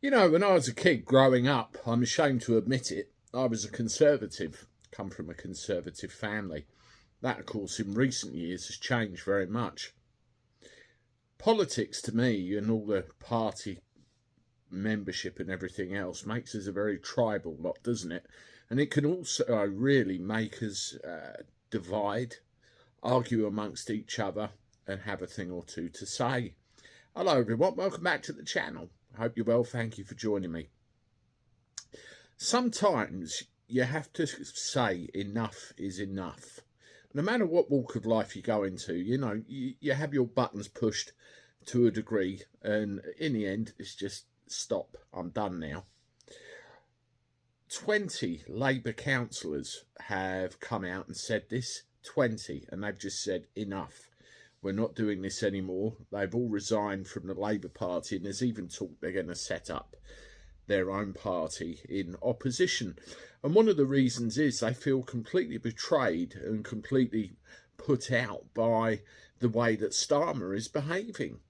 You know, when I was a kid growing up, I'm ashamed to admit it, I was a conservative, come from a conservative family. That, of course, in recent years has changed very much. Politics to me and all the party membership and everything else makes us a very tribal lot, doesn't it? And it can also really make us divide, argue amongst each other and have a thing or two to say. Hello everyone, welcome back to the channel. I hope you're well, thank you for joining me. Sometimes you have to say enough is enough. No matter what walk of life you go into, you know, you have your buttons pushed to a degree, and in the end it's just stop, I'm done now. 20 Labour councillors have come out and said this, 20, and they've just said enough. We're not doing this anymore. They've all resigned from the Labour Party, and there's even talk they're going to set up their own party in opposition. And one of the reasons is they feel completely betrayed and completely put out by the way that Starmer is behaving,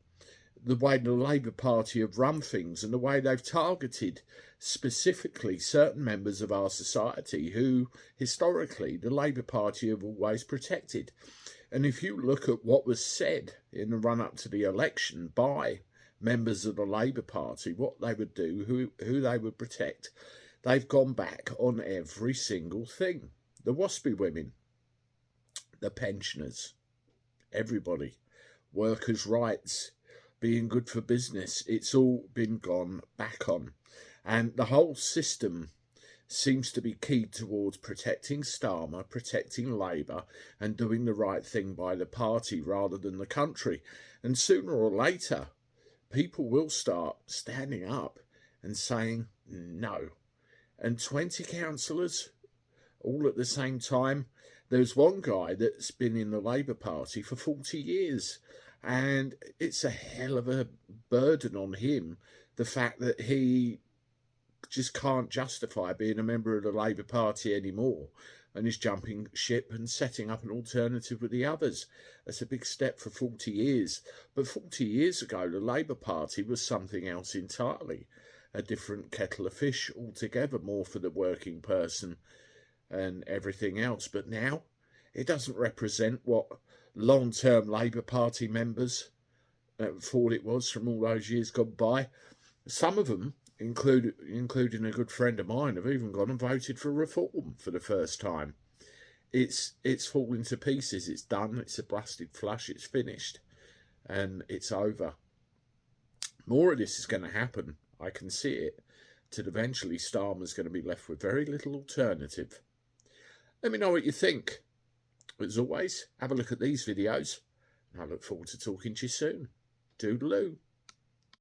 the way the Labour Party have run things, and the way they've targeted specifically certain members of our society who historically the Labour Party have always protected. And if you look at what was said in the run-up to the election by members of the Labour Party, what they would do, who they would protect, they've gone back on every single thing. The waspy women, the pensioners, everybody, workers' rights, being good for business, it's all been gone back on. And the whole system seems to be keyed towards protecting Starmer, protecting Labour, and doing the right thing by the party rather than the country. And sooner or later, people will start standing up and saying no. And 20 councillors, all at the same time. There's one guy that's been in the Labour Party for 40 years, and it's a hell of a burden on him, the fact that he just can't justify being a member of the Labour Party anymore and is jumping ship and setting up an alternative with the others. That's a big step for 40 years. But 40 years ago, the Labour Party was something else entirely, a different kettle of fish altogether, more for the working person and everything else. But now it doesn't represent what long-term Labour Party members thought it was from all those years gone by. Some of them, including a good friend of mine, have even gone and voted for reform for the first time. It's falling to pieces. It's done. It's a blasted flush. It's finished, and it's over. More of this is going to happen. I can see it. Till eventually, Starmer's going to be left with very little alternative. Let me know what you think. As always, have a look at these videos, and I look forward to talking to you soon. Toodaloo.